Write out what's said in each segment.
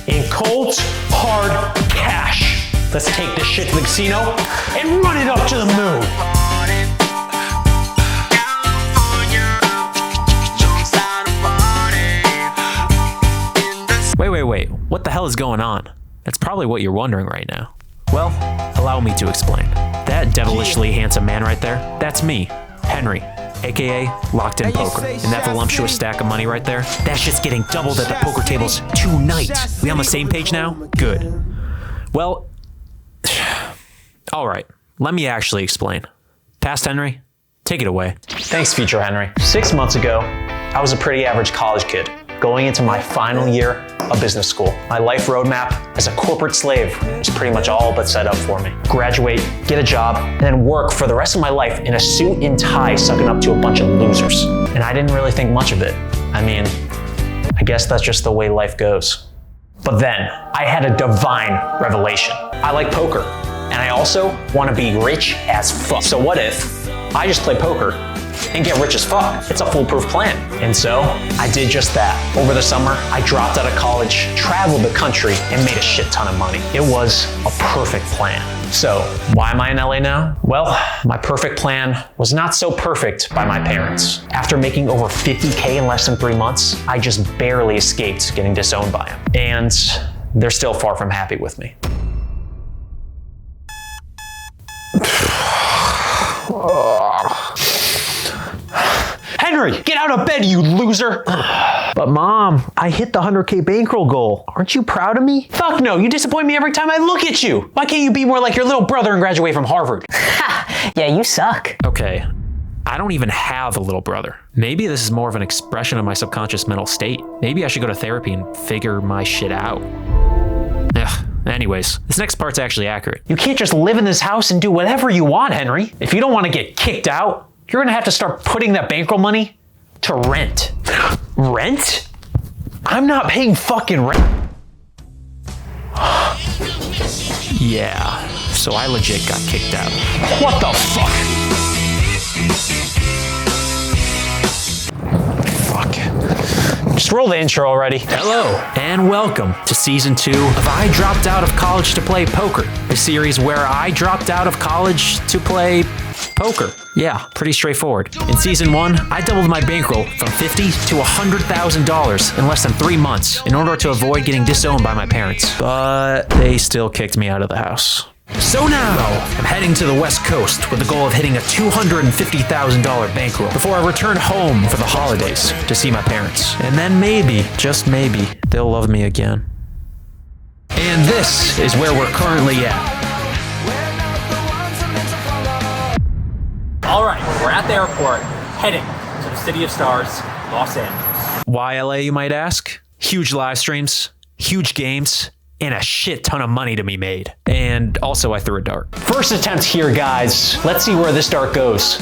in cold, hard cash. Let's take this shit to the casino and run it up to the moon. Wait, what the hell is going on? That's probably what you're wondering right now. Well, allow me to explain. That devilishly handsome man right there, that's me, Henry, aka Locked In Poker. And that voluptuous stack of money right there, that shit's getting doubled at the poker tables tonight. We on the same page now? Good. Well, all right, let me actually explain. Past Henry, take it away. Thanks, Future Henry. 6 months ago, I was a pretty average college kid, going into my final year of business school. My life roadmap as a corporate slave was pretty much all but set up for me. Graduate, get a job, and then work for the rest of my life in a suit and tie sucking up to a bunch of losers. And I didn't really think much of it. I mean, I guess that's just the way life goes. But then, I had a divine revelation. I like poker, and I also want to be rich as fuck. So what if I just play poker and get rich as fuck? It's a foolproof plan. And so I did just that. Over the summer, I dropped out of college, traveled the country, and made a shit ton of money. It was a perfect plan. So why am I in LA now? Well, my perfect plan was not so perfect by my parents. After making over 50K in less than 3 months, I just barely escaped getting disowned by them. And they're still far from happy with me. Henry, get out of bed, you loser! But Mom, I hit the 100K bankroll goal. Aren't you proud of me? Fuck no, you disappoint me every time I look at you. Why can't you be more like your little brother and graduate from Harvard? Yeah, you suck. Okay, I don't even have a little brother. Maybe this is more of an expression of my subconscious mental state. Maybe I should go to therapy and figure my shit out. Ugh. Anyways, this next part's actually accurate. You can't just live in this house and do whatever you want, Henry. If you don't want to get kicked out, you're gonna have to start putting that bankroll money to rent. Rent? I'm not paying fucking rent. Yeah, so I legit got kicked out. What the fuck? Fuck. Just roll the intro already. Hello, and welcome to season 2 of I Dropped Out of College to Play Poker, a series where I dropped out of college to play poker. Yeah, pretty straightforward. In season 1, I doubled my bankroll from $50,000 to $100,000 in less than 3 months in order to avoid getting disowned by my parents. But they still kicked me out of the house. So now, I'm heading to the West Coast with the goal of hitting a $250,000 bankroll before I return home for the holidays to see my parents. And then maybe, just maybe, they'll love me again. And this is where we're currently at. All right, we're at the airport, heading to the City of Stars, Los Angeles. Why LA, you might ask? Huge live streams, huge games, and a shit ton of money to be made. And also I threw a dart. First attempt here, guys. Let's see where this dart goes.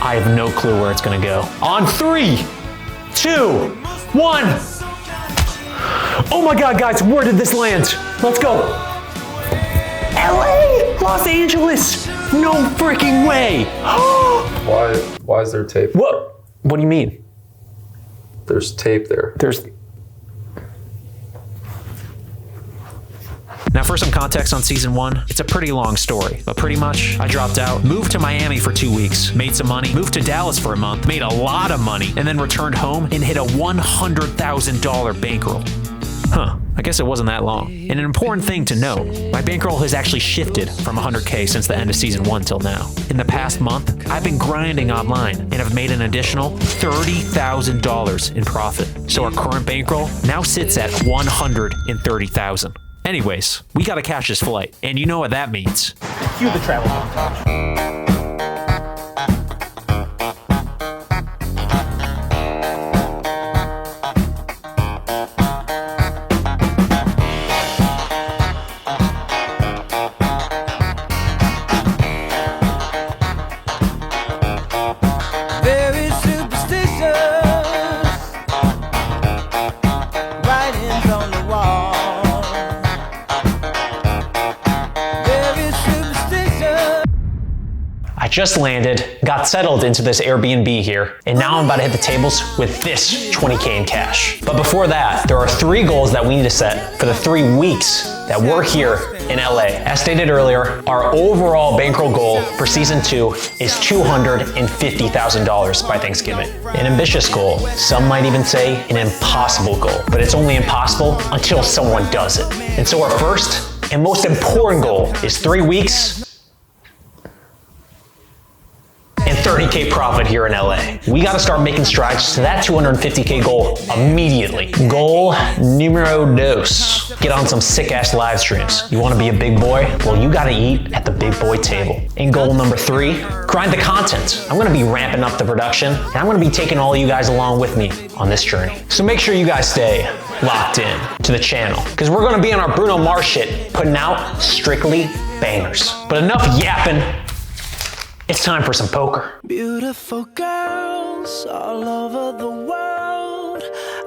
I have no clue where it's gonna go. On 3, 2, 1. Oh my God, guys, where did this land? Let's go. LA, Los Angeles. No freaking way. Why is there tape? What do you mean? There's tape there. Now for some context on season 1, it's a pretty long story, but pretty much I dropped out, moved to Miami for 2 weeks, made some money, moved to Dallas for a month, made a lot of money, and then returned home and hit a $100,000 bankroll. Huh, I guess it wasn't that long. And an important thing to note, my bankroll has actually shifted from 100K since the end of season 1 till now. In the past month, I've been grinding online and have made an additional $30,000 in profit. So our current bankroll now sits at $130,000. Anyways, we gotta catch this flight, and you know what that means. Cue the travel montage. I just landed, got settled into this Airbnb here, and now I'm about to hit the tables with this 20K in cash. But before that, there are 3 goals that we need to set for the 3 weeks that we're here in LA. As stated earlier, our overall bankroll goal for season 2 is $250,000 by Thanksgiving. An ambitious goal, some might even say an impossible goal, but it's only impossible until someone does it. And so our first and most important goal is 3 weeks and 30K profit here in LA. We gotta start making strides to that 250K goal immediately. Goal numero dos. Get on some sick ass live streams. You wanna be a big boy? Well, you gotta eat at the big boy table. And goal number 3, grind the content. I'm gonna be ramping up the production, and I'm gonna be taking all you guys along with me on this journey. So make sure you guys stay locked in to the channel, because we're gonna be on our Bruno Mars shit, putting out strictly bangers. But enough yapping. It's time for some poker. Beautiful girls all over the world.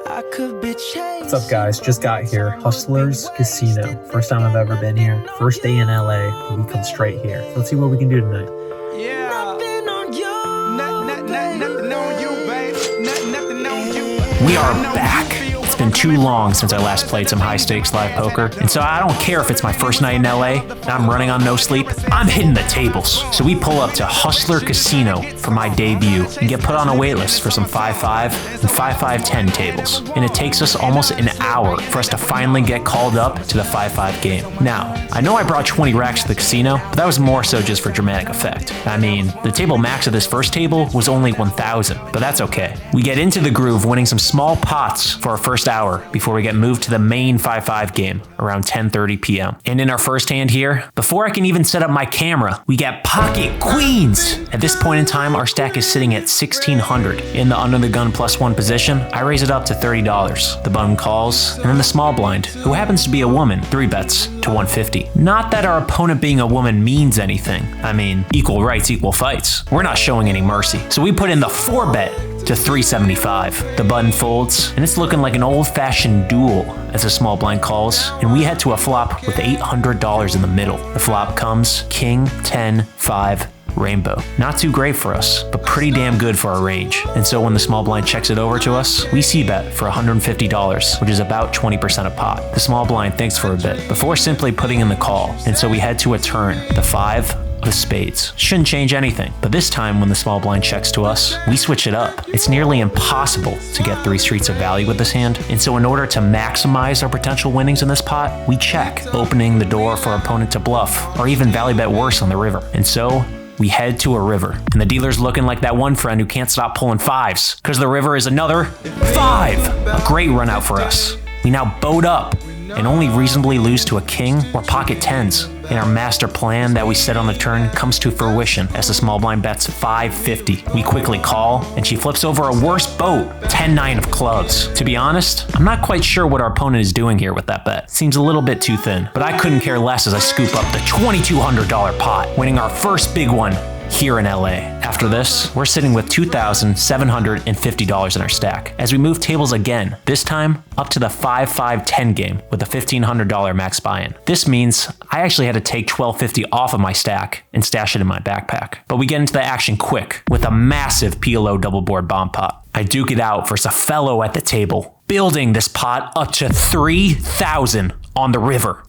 I could be chased. What's up, guys? Just got here. Hustlers Casino. First time I've ever been here. First day in LA, and we come straight here. So let's see what we can do tonight. Yeah. Nothing on you. Nothing on you, babe. Nothing on you. We are back. It's been too long since I last played some high stakes live poker, and so I don't care if it's my first night in LA and I'm running on no sleep, I'm hitting the tables. So we pull up to Hustler Casino for my debut and get put on a wait list for some 5-5 and 5-5-10 tables. And it takes us almost an hour for us to finally get called up to the 5-5 game. Now, I know I brought 20 racks to the casino, but that was more so just for dramatic effect. I mean, the table max of this first table was only 1,000, but that's okay. We get into the groove, winning some small pots for our first hour before we get moved to the main 5-5 game around 10:30 p.m. And in our first hand here, before I can even set up my camera, we get pocket queens. At this point in time, our stack is sitting at 1,600. In the under the gun +1 position, I raise it up to $30. The button calls, and then the small blind, who happens to be a woman, 3 bets to 150. Not that our opponent being a woman means anything. I mean, equal rights, equal fights. We're not showing any mercy. So we put in the 4 bet to 375. The button folds, and it's looking like an old-fashioned duel as a small blind calls, and we head to a flop with $800 in the middle. The flop comes King 10-5 rainbow. Not too great for us, but pretty damn good for our range. And so when the small blind checks it over to us, we c-bet for $150, which is about 20% a pot. The small blind thinks for a bit before simply putting in the call, and so we head to a turn, the 5 of spades. Shouldn't change anything, but this time when the small blind checks to us, we switch it up. It's nearly impossible to get 3 streets of value with this hand, and so in order to maximize our potential winnings in this pot, we check, opening the door for our opponent to bluff, or even value bet worse on the river. And so we head to a river, and the dealer's looking like that one friend who can't stop pulling 5s, because the river is another 5! A great run out for us. We now boat up, and only reasonably lose to a king or pocket 10s. And our master plan that we set on the turn comes to fruition as the small blind bets 550. We quickly call, and she flips over a worse boat, 10-9 of clubs. To be honest, I'm not quite sure what our opponent is doing here with that bet. Seems a little bit too thin, but I couldn't care less as I scoop up the $2,200 pot, winning our first big one here in LA. After this, we're sitting with $2,750 in our stack as we move tables again, this time up to the 5-5-10 game with a $1,500 max buy-in. This means I actually had to take $1,250 off of my stack and stash it in my backpack. But we get into the action quick with a massive PLO double board bomb pot. I duke it out versus a fellow at the table, building this pot up to 3,000 on the river.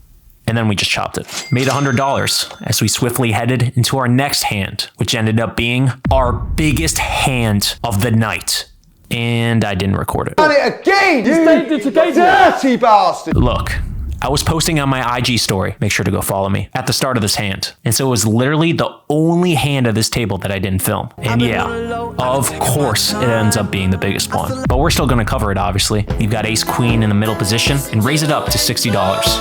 And then we just chopped it. Made $100 as we swiftly headed into our next hand, which ended up being our biggest hand of the night. And I didn't record it. Done it again, you dirty bastard! Look, I was posting on my IG story, make sure to go follow me, at the start of this hand. And so it was literally the only hand of this table that I didn't film. And yeah, of course it ends up being the biggest one. But we're still gonna cover it, obviously. You've got ace queen in the middle position and raise it up to $60.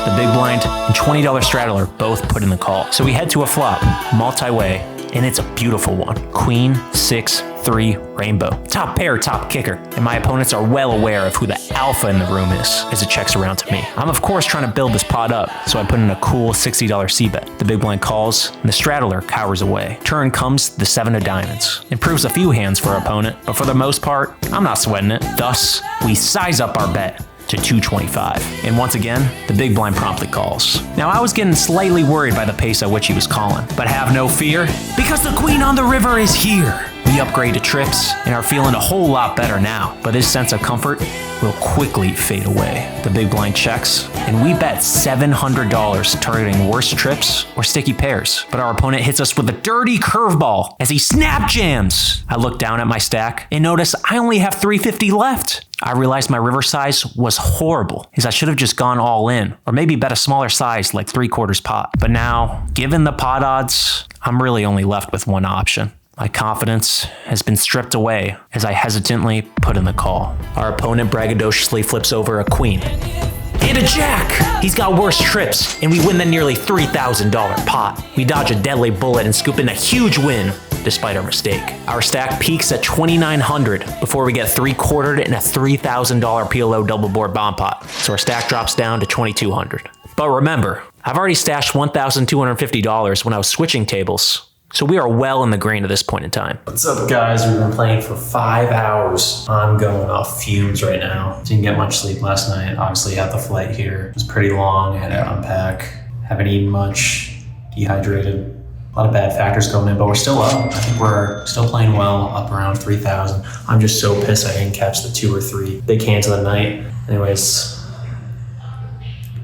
The big blind and $20 straddler both put in the call. So we head to a flop, multi-way, and it's a beautiful one. Queen, 6-3 rainbow. Top pair, top kicker. And my opponents are well aware of who the alpha in the room is as it checks around to me. I'm of course trying to build this pot up, so I put in a cool $60 c-bet. The big blind calls, and the straddler cowers away. Turn comes the 7 of diamonds. Improves a few hands for our opponent, but for the most part, I'm not sweating it. Thus, we size up our bet to 225. And once again, the big blind promptly calls. Now I was getting slightly worried by the pace at which he was calling, but have no fear, because the queen on the river is here. We upgraded trips and are feeling a whole lot better now, but this sense of comfort will quickly fade away. The big blind checks, and we bet $700 targeting worse trips or sticky pairs, but our opponent hits us with a dirty curveball as he snap jams. I look down at my stack and notice I only have 350 left. I realized my river size was horrible, as I should have just gone all in, or maybe bet a smaller size like 3/4 pot. But now, given the pot odds, I'm really only left with one option. My confidence has been stripped away as I hesitantly put in the call. Our opponent braggadociously flips over a queen and a jack. He's got worse trips, and we win the nearly $3,000 pot. We dodge a deadly bullet and scoop in a huge win despite our mistake. Our stack peaks at $2,900 before we get 3/4 in a $3,000 PLO double board bomb pot. So our stack drops down to $2,200. But remember, I've already stashed $1,250 when I was switching tables. So we are well in the green at this point in time. What's up, guys? We've been playing for 5 hours. I'm going off fumes right now. Didn't get much sleep last night. Obviously had the flight here. It was pretty long. I had to unpack. Haven't eaten much. Dehydrated. A lot of bad factors going in, but we're still up. I think we're still playing well, up around 3,000. I'm just so pissed I didn't catch the 2 or 3 big hands of the night. Anyways,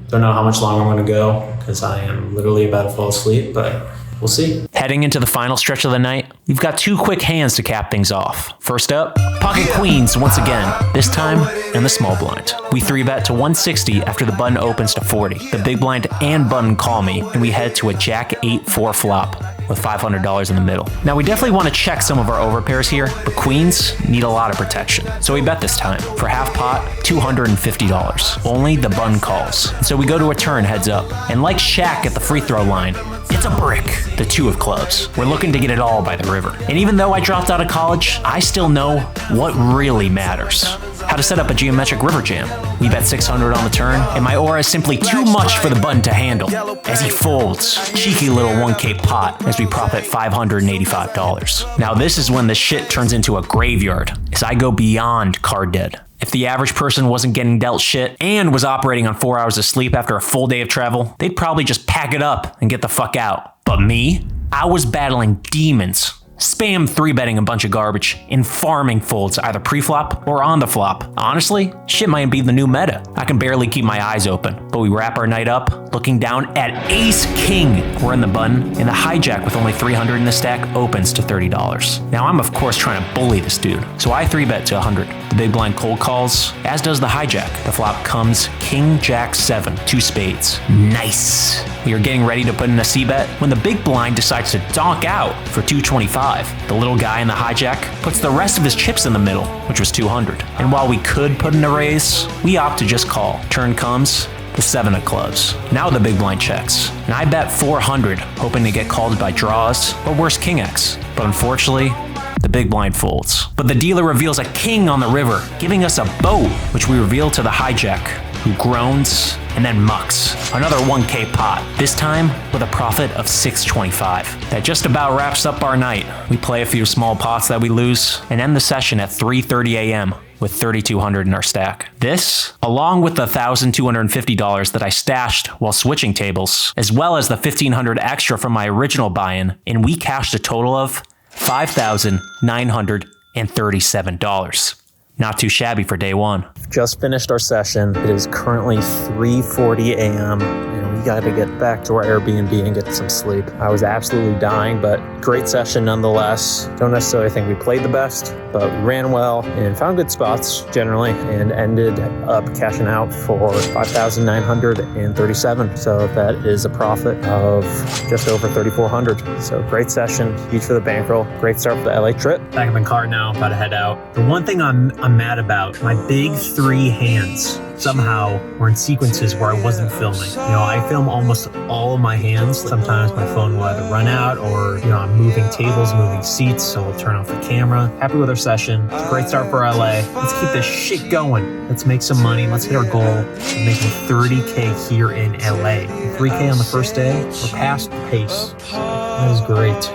don't know how much longer I'm gonna go because I am literally about to fall asleep, but we'll see. Heading into the final stretch of the night, we've got 2 quick hands to cap things off. First up, pocket queens once again, this time in the small blind. We 3-bet to 160 after the button opens to 40. The big blind and button call me, and we head to a jack 8-4 flop with $500 in the middle. Now we definitely want to check some of our overpairs here, but queens need a lot of protection. So we bet this time. For half pot, $250. Only the button calls. And so we go to a turn heads up, and like Shaq at the free throw line, it's a brick. The 2 of clubs. We're looking to get it all by the river. And even though I dropped out of college, I still know what really matters. How to set up a geometric river jam. We bet 600 on the turn, and my aura is simply too much for the button to handle. As he folds, cheeky little 1K pot as we profit $585. Now this is when the shit turns into a graveyard, as I go beyond card dead. If the average person wasn't getting dealt shit and was operating on 4 hours of sleep after a full day of travel, they'd probably just pack it up and get the fuck out. But me? I was battling demons. Spam 3-betting a bunch of garbage and farming folds either pre-flop or on the flop. Honestly, shit might be the new meta. I can barely keep my eyes open, but we wrap our night up looking down at Ace King. We're in the button, and the hijack with only 300 in the stack opens to $30. Now I'm of course trying to bully this dude, so I 3-bet to 100. The big blind cold calls, as does the hijack. The flop comes King Jack 7, 2 spades. Nice. We are getting ready to put in a C-bet when the big blind decides to donk out for 225. The little guy in the hijack puts the rest of his chips in the middle, which was 200. And while we could put in a raise, we opt to just call. Turn comes the 7 of clubs. Now the big blind checks, and I bet 400, hoping to get called by draws or worse King X. But unfortunately, the big blind folds. But the dealer reveals a king on the river, giving us a boat, which we reveal to the hijack, who groans and then mucks. Another 1K pot, this time with a profit of $625. That just about wraps up our night. We play a few small pots that we lose and end the session at 3:30 a.m. with $3,200 in our stack. This, along with the $1,250 that I stashed while switching tables, as well as the $1,500 extra from my original buy-in, and we cashed a total of $5,937. Not too shabby for day one. Just finished our session. It is currently 3:40 a.m. and we got to get back to our Airbnb and get some sleep. I was absolutely dying, but great session nonetheless. Don't necessarily think we played the best, but we ran well and found good spots generally and ended up cashing out for $5,937. So that is a profit of just over $3,400. So great session, huge for the bankroll. Great start for the LA trip. Back in the car now, about to head out. The one thing I'm mad about, my big 3 hands somehow were in sequences where I wasn't filming. You know, I film almost all of my hands. Sometimes my phone will either run out or, you know, I'm moving tables, moving seats, so we'll turn off the camera. Happy with our session. It's a great start for LA. Let's keep this shit going. Let's make some money. Let's hit our goal of making 30K here in LA. 3K on the first day. We're past the pace. So that is great.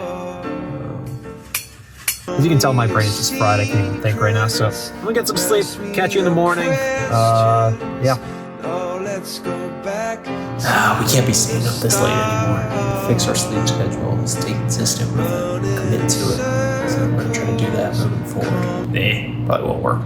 As you can tell, my brain's just fried. I can't even think right now. So I'm gonna get some sleep. Catch you in the morning. Yeah. We can't be staying up this late anymore. Fix our sleep schedule, stay consistent with it, commit to it. So we're gonna try to do that moving forward. Probably won't work.